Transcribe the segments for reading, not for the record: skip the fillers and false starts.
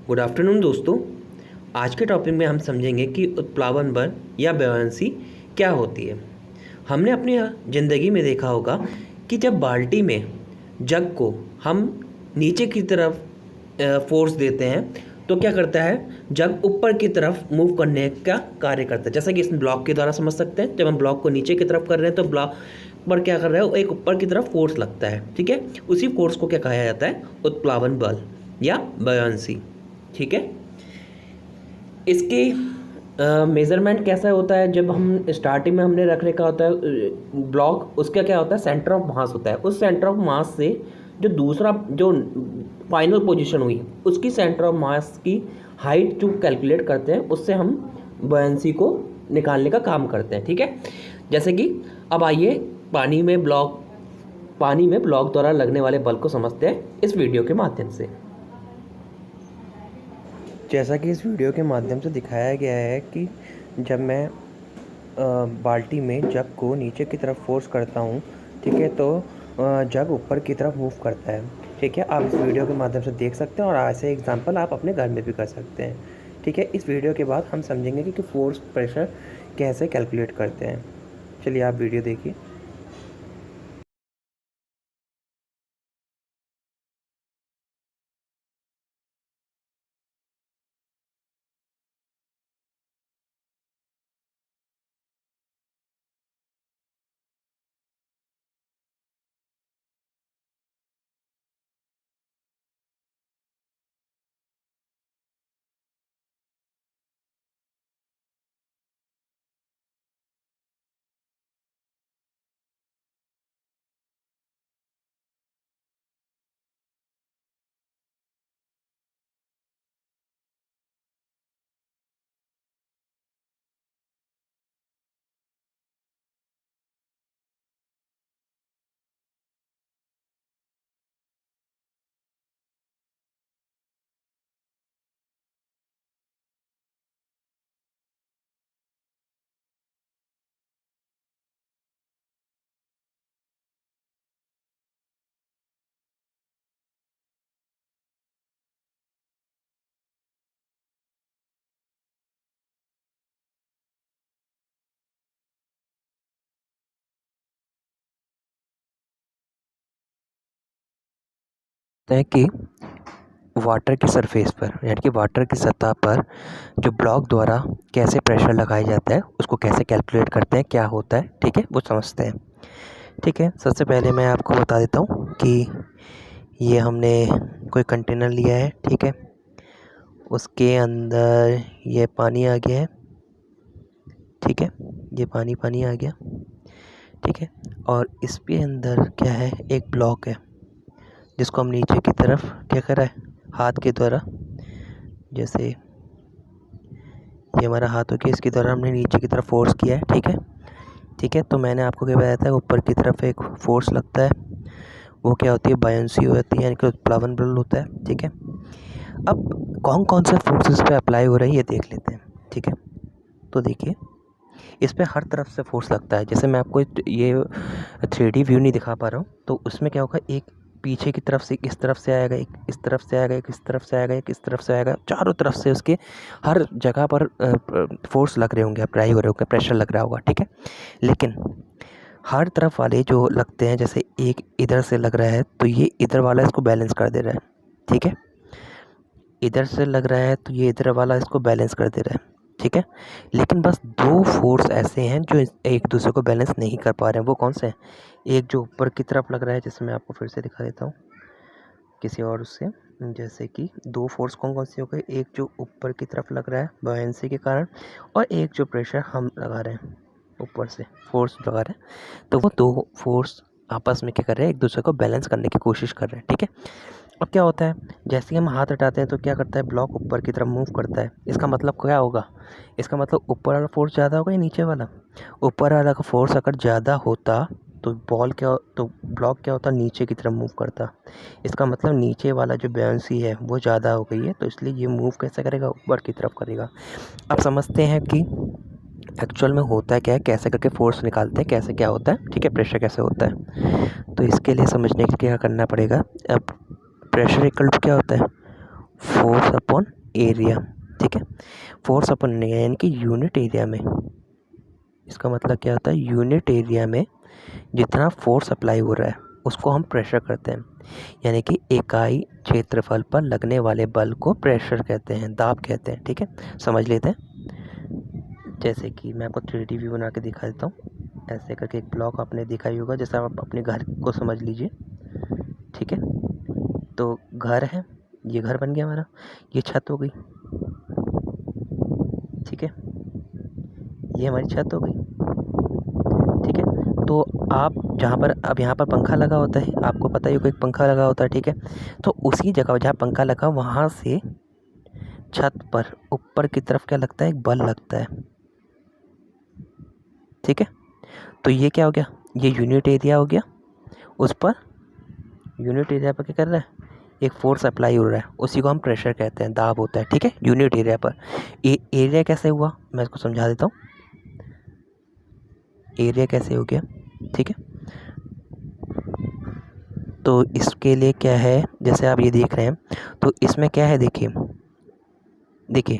Good afternoon दोस्तों। आज के टॉपिक में हम समझेंगे कि उत्प्लावन बल या ब्यायंसी क्या होती है। हमने अपनी ज़िंदगी में देखा होगा कि जब बाल्टी में जग को हम नीचे की तरफ फोर्स देते हैं तो क्या करता है, जग ऊपर की तरफ मूव करने का कार्य करता है। जैसा कि इस ब्लॉक के द्वारा समझ सकते हैं, जब हम ब्लॉक को नीचे की तरफ कर रहे हैं तो ब्लॉक पर क्या कर रहा है, एक ऊपर की तरफ फोर्स लगता है। ठीक है, उसी फोर्स को क्या कहा जाता है, उत्प्लावन बल या ब्यायंसी। ठीक है, इसके मेज़रमेंट कैसा होता है। जब हम स्टार्टिंग में हमने रख रखा होता है ब्लॉक, उसका क्या होता है, सेंटर ऑफ मास होता है। उस सेंटर ऑफ मास से जो दूसरा जो फाइनल पोजीशन हुई उसकी सेंटर ऑफ मास की हाइट जो कैलकुलेट करते हैं, उससे हम बयानसी को निकालने का काम करते हैं। ठीक है, जैसे कि अब आइए पानी में ब्लॉक द्वारा लगने वाले बल को समझते हैं इस वीडियो के माध्यम से। जैसा कि इस वीडियो के माध्यम से दिखाया गया है कि जब मैं बाल्टी में जग को नीचे की तरफ फोर्स करता हूँ, ठीक है, तो जग ऊपर की तरफ मूव करता है। ठीक है, आप इस वीडियो के माध्यम से देख सकते हैं और ऐसे एग्जांपल आप अपने घर में भी कर सकते हैं। ठीक है, इस वीडियो के बाद हम समझेंगे कि फोर्स प्रेशर कैसे कैलकुलेट करते हैं। चलिए आप वीडियो देखिए। है कि वाटर की सरफेस पर, यानी कि वाटर की सतह पर जो ब्लॉक द्वारा कैसे प्रेशर लगाया जाता है, उसको कैसे कैलकुलेट करते हैं, क्या होता है, ठीक है, वो समझते हैं। ठीक है, सबसे पहले मैं आपको बता देता हूँ कि ये हमने कोई कंटेनर लिया है। ठीक है, उसके अंदर ये पानी आ गया है। ठीक है, ये पानी आ गया। ठीक है, और इसके अंदर क्या है, एक ब्लॉक है जिसको हम नीचे की तरफ क्या कर रहा है, हाथ के द्वारा, जैसे ये हमारा हाथ हो गया, इसके द्वारा हमने नीचे की तरफ फोर्स किया है। ठीक है, ठीक है, तो मैंने आपको क्या बताया था, ऊपर की तरफ एक फोर्स लगता है, वो क्या होती है, बायंसी होती है, यानी कि उत्प्लावन बल होता है। ठीक है, अब कौन कौन से फोर्सेस पे अप्लाई हो रही है ये देख लेते हैं। ठीक है, तो देखिए, इस पर हर तरफ से फोर्स लगता है। जैसे मैं आपको ये 3D व्यू नहीं दिखा पा रहा हूँ, तो उसमें क्या होगा, एक पीछे की तरफ से इस तरफ से आएगा, एक इस तरफ से आएगा, एक इस तरफ से आएगा, एक इस तरफ से आएगा, चारों तरफ से उसके हर जगह पर फोर्स लग रहे होंगे, अप्लाई हो रहे होंगे, प्रेशर लग रहा होगा। ठीक है, लेकिन हर तरफ वाले जो लगते हैं, जैसे एक इधर से लग रहा है तो ये इधर वाला इसको बैलेंस कर दे रहा है। ठीक है, इधर से लग रहा है तो ये इधर वाला इसको बैलेंस कर दे रहा है। ठीक है, लेकिन बस दो फोर्स ऐसे हैं जो एक दूसरे को बैलेंस नहीं कर पा रहे हैं। वो कौन से हैं, एक जो ऊपर की तरफ लग रहा है, जैसे मैं आपको फिर से दिखा देता हूँ किसी और उससे, जैसे कि दो फोर्स कौन कौन सी हो गई, एक जो ऊपर की तरफ लग रहा है बॉयंसी के कारण, और एक जो प्रेशर हम लगा रहे हैं, ऊपर से फोर्स लगा रहे हैं, तो वो दो फोर्स आपस में क्या कर रहे हैं, एक दूसरे को बैलेंस करने की कोशिश कर रहे हैं। ठीक है, अब क्या होता है, जैसे ही हम हाथ हटाते हैं तो क्या करता है, ब्लॉक ऊपर की तरफ मूव करता है। इसका मतलब क्या होगा, इसका मतलब ऊपर वाला फोर्स ज़्यादा होगा या नीचे वाला। ऊपर वाला का फोर्स अगर ज़्यादा होता तो ब्लॉक क्या होता, नीचे की तरफ मूव करता। इसका मतलब नीचे वाला जो बयानसी है वो ज़्यादा हो गई है, तो इसलिए ये मूव कैसे करेगा, ऊपर की तरफ करेगा। अब समझते हैं कि एक्चुअल में होता क्या है, कैसे करके फोर्स निकालते हैं, कैसे क्या होता है। ठीक है, प्रेशर कैसे होता है, तो इसके लिए समझने के लिए क्या करना पड़ेगा। अब प्रेशर इक्वल टू क्या होता है, फोर्स अपॉन एरिया, ठीक है। फोर्स अपॉन एरिया यानी कि यूनिट एरिया में, इसका मतलब क्या होता है, यूनिट एरिया में जितना फोर्स अप्लाई हो रहा है उसको हम प्रेशर कहते हैं। यानी कि इकाई क्षेत्रफल पर लगने वाले बल को प्रेशर कहते हैं, दाब कहते हैं, ठीक है। समझ लेते हैं। जैसे कि मैं आपको 3D व्यू बना के दिखा देता हूँ। ऐसे करके एक ब्लॉक आपने देखा ही होगा, जैसे आप अपने घर को समझ लीजिए, ठीक है। तो घर है, ये घर बन गया हमारा, ये छत हो गई, ठीक है, ये हमारी छत हो गई, ठीक है। तो आप जहाँ पर, अब यहाँ पर पंखा लगा होता है, आपको पता ही होगा एक पंखा लगा होता है, ठीक है। तो उसी जगह जहाँ पंखा लगा वहाँ से छत पर ऊपर की तरफ क्या लगता है, एक बल लगता है, ठीक है। तो ये क्या हो गया, ये यूनिट एरिया हो गया, उस पर यूनिट एरिया पर क्या कर रहा है, एक फोर्स अप्लाई हो रहा है, उसी को हम प्रेशर कहते हैं, दाब होता है, ठीक है, यूनिट एरिया पर। एरिया कैसे हुआ, मैं इसको समझा देता हूँ। एरिया कैसे हो गया, ठीक है। तो इसके लिए क्या है, जैसे आप ये देख रहे हैं, तो इसमें क्या है, देखिए देखिए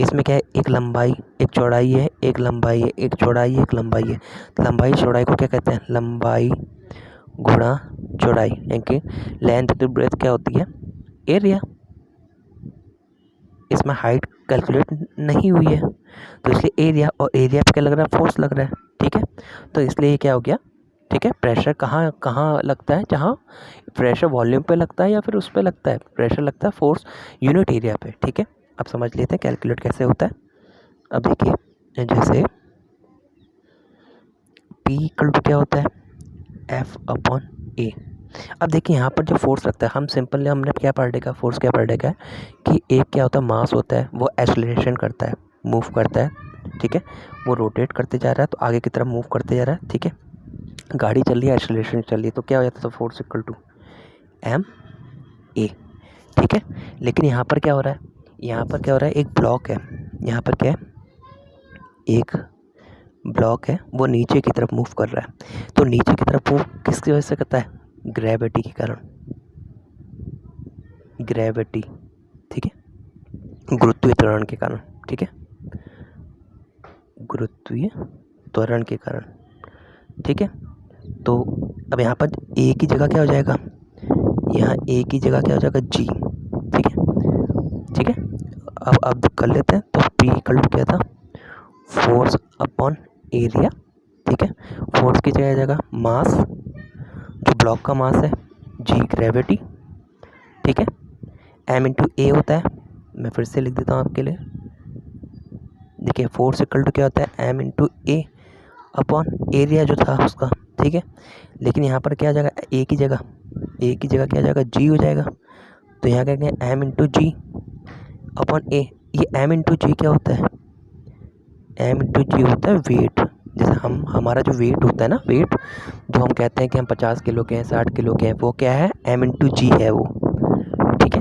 इसमें क्या है, एक लंबाई एक चौड़ाई है, एक लंबाई है, एक चौड़ाई एक लंबाई है। लंबाई चौड़ाई को क्या कहते हैं, लंबाई गुणा चौड़ाई, यानी कि लेंथ टू ब्रेथ क्या होती है, एरिया। इसमें हाइट कैलकुलेट नहीं हुई है, तो इसलिए एरिया, और एरिया पे क्या लग रहा है, फोर्स लग रहा है, ठीक है। तो इसलिए ये क्या हो गया, ठीक है। प्रेशर कहाँ कहाँ लगता है, जहाँ प्रेशर वॉल्यूम पे लगता है या फिर उस पे लगता है, प्रेशर लगता है फोर्स यूनिट एरिया पे, ठीक है। अब समझ लेते हैं कैलकुलेट कैसे होता है। अब देखिए, जैसे P इक्वल टू क्या होता है, F अपॉन ए। अब देखिए यहाँ पर जो फोर्स लगता है, हम सिंपल, हमने क्या पढ़ देखा, फोर्स क्या पढ़ देखा है कि एक क्या होता है, मास होता है, वो एक्सेलरेशन करता है, मूव करता है, ठीक है। वो रोटेट करते जा रहा है, तो आगे की तरफ मूव करते जा रहा है, ठीक है। गाड़ी चल रही है, एक्सेलरेशन चल रही है, तो क्या हो जाता है, force equal to M A, ठीक है। लेकिन यहाँ पर क्या हो रहा है, यहाँ पर क्या हो रहा है, एक ब्लॉक है, यहाँ पर क्या है, एक ब्लॉक है, वो नीचे की तरफ मूव कर रहा है। तो नीचे की तरफ मूव किसकी वजह से करता है, ग्रेविटी के कारण, ग्रेविटी, ठीक है, गुरुत्वीय त्वरण के कारण, ठीक है, गुरुत्वीय त्वरण के कारण, ठीक है। तो अब यहाँ पर ए की जगह क्या हो जाएगा, यहाँ ए की जगह क्या हो जाएगा, जी, ठीक है, ठीक है। अब कर लेते हैं, तो पी इक्वल टू क्या था, फोर्स अपॉन एरिया, ठीक है। फोर्स की जगह आ जाएगा मास, जो ब्लॉक का मास है, जी ग्रेविटी, ठीक है। एम इंटू ए होता है, मैं फिर से लिख देता हूँ आपके लिए। देखिए फोर्स इक्वल टू क्या होता है, एम इंटू ए अपॉन एरिया जो था उसका, ठीक है। लेकिन यहाँ पर क्या आ जाएगा, ए की जगह क्या आ जाएगा, जी हो जाएगा। तो यहाँ क्या कहेंगे, एम इंटू जी अपॉन ए। ये एम इंटू जी क्या होता है, एम इंटू जी होता है वेट। जैसे हमारा जो वेट होता है ना, वेट जो हम कहते हैं कि हम 50 किलो के हैं, 60 किलो के हैं, वो क्या है, एम इंटू जी है वो, ठीक है।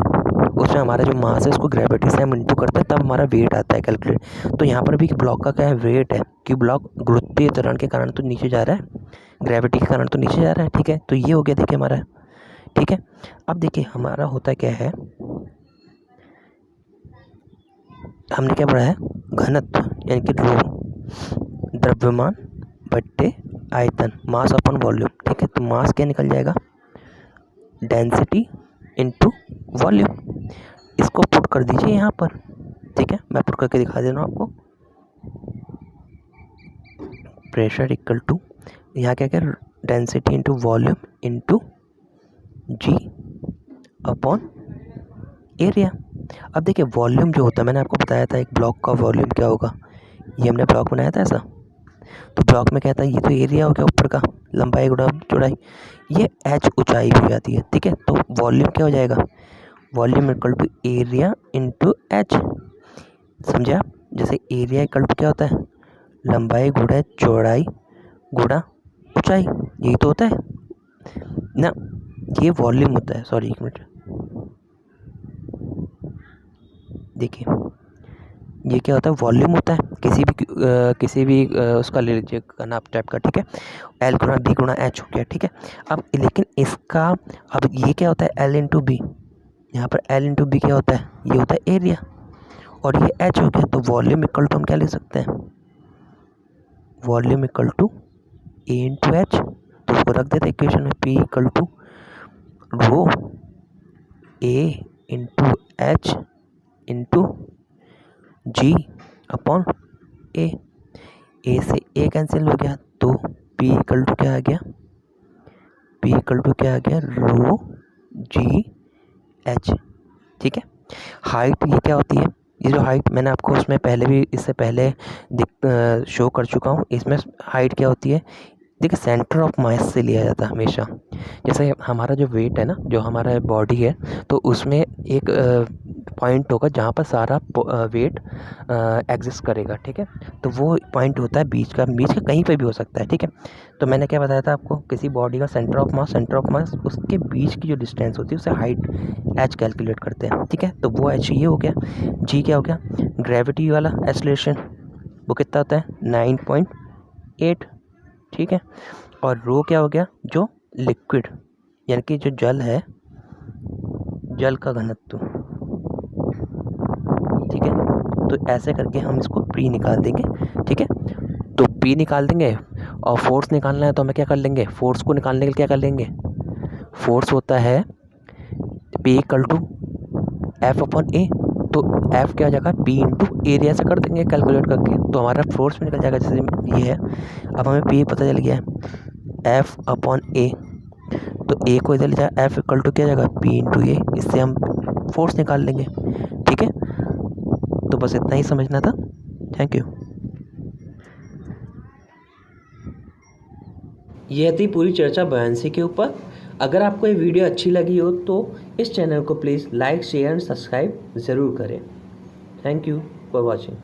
उसमें हमारा जो मास है उसको ग्रेविटी से हम इंटू करते हैं, तब हमारा वेट आता है कैलकुलेट। तो यहाँ पर भी ब्लॉक का क्या है, वेट है, कि ब्लॉक गुरुत्वीय त्वरण के कारण तो नीचे जा रहा है, ग्रेविटी के कारण तो नीचे जा रहा है, ठीक है। तो ये हो गया देखिए हमारा, ठीक है। अब देखिए हमारा होता क्या है, हमने क्या पढ़ा है, घनत्व यानी कि रो, द्रव्यमान बट्टे आयतन, मास अपॉन वॉल्यूम, ठीक है। तो मास क्या निकल जाएगा, डेंसिटी इनटू वॉल्यूम। इसको पुट कर दीजिए यहाँ पर, ठीक है, मैं पुट करके दिखा दे रहा हूँ आपको। प्रेशर इक्वल टू, यहाँ क्या क्या, डेंसिटी इनटू वॉल्यूम इनटू जी अपॉन एरिया। अब देखिए वॉल्यूम जो होता है, मैंने आपको बताया था एक ब्लॉक का वॉल्यूम क्या होगा, ये हमने ब्लॉक बनाया था ऐसा। तो ब्लॉक में क्या था, ये तो एरिया हो गया ऊपर का, लंबाई गुणा चौड़ाई, ये एच ऊंचाई भी हो जाती है, ठीक है। तो वॉल्यूम क्या हो जाएगा, volume equal to area into H, समझे आप। जैसे एरिया इक्वल टू क्या होता है, लंबाई गुणा चौड़ाई गुणा ऊंचाई, यही तो होता है ना, ये वॉल्यूम होता है। सॉरी एक मिनट, देखिए ये क्या होता है, वॉल्यूम होता है, किसी भी उसका ले लीजिए नाप टाइप का, ठीक है। एल गुणा बी गुणा एच हो गया, ठीक है। अब लेकिन इसका, अब ये क्या होता है, एल इंटू बी, यहाँ पर L इंटू बी क्या होता है, ये होता है एरिया, और ये H हो गया। तो वॉल्यूम इक्वल टू हम क्या लिख सकते हैं, volume equal to A into H. तो उसको रख देते इक्वेशन में, P equal to rho A into H into G upon A. A से ए कैंसिल हो गया, तो P इक्वल टू क्या आ गया, P इक्वल टू क्या आ गया, रो जी एच। ठीक है। हाइट ये क्या होती है, ये जो हाइट मैंने आपको उसमें पहले भी, इससे पहले शो कर चुका हूँ। इसमें हाइट क्या होती है, देखिए सेंटर ऑफ मास से लिया जाता है हमेशा। जैसे हमारा जो वेट है ना, जो हमारा बॉडी है, तो उसमें एक पॉइंट होगा जहाँ पर सारा वेट एग्जिस्ट करेगा। ठीक है। तो वो पॉइंट होता है बीच का कहीं पे भी हो सकता है। ठीक है। तो मैंने क्या बताया था आपको, किसी बॉडी का सेंटर ऑफ मास उसके बीच की जो डिस्टेंस होती है उसे हाइट एच कैलकुलेट करते हैं। ठीक है। तो वो एच ये हो गया। जी क्या हो गया, ग्रेविटी वाला एक्सेलरेशन, वो कितना होता है 9.8। ठीक है। और रो क्या हो गया, जो लिक्विड यानी कि जो जल है, जल का घनत्व। ठीक है। तो ऐसे करके हम इसको पी निकाल देंगे। ठीक है। तो पी निकाल देंगे, और फोर्स निकालना है तो हमें क्या कर लेंगे, फोर्स को निकालने के लिए क्या कर लेंगे, फोर्स होता है P equal to F upon A. तो एफ क्या हो जाएगा, पी इंटू एरिया से कर देंगे कैलकुलेट करके, तो हमारा फोर्स भी निकल जाएगा। जैसे ये है, अब हमें पी पता चल गया है, एफ अपॉन ए। तो ए को इधर ले जाए, एफ इक्वल टू क्या जाएगा, पी इंटू ए। इससे हम फोर्स निकाल लेंगे। ठीक है। तो बस इतना ही समझना था। Thank you. यह थी पूरी चर्चा बयानसी के ऊपर। अगर आपको ये वीडियो अच्छी लगी हो तो इस चैनल को please like, share and subscribe ज़रूर करें। Thank you for watching.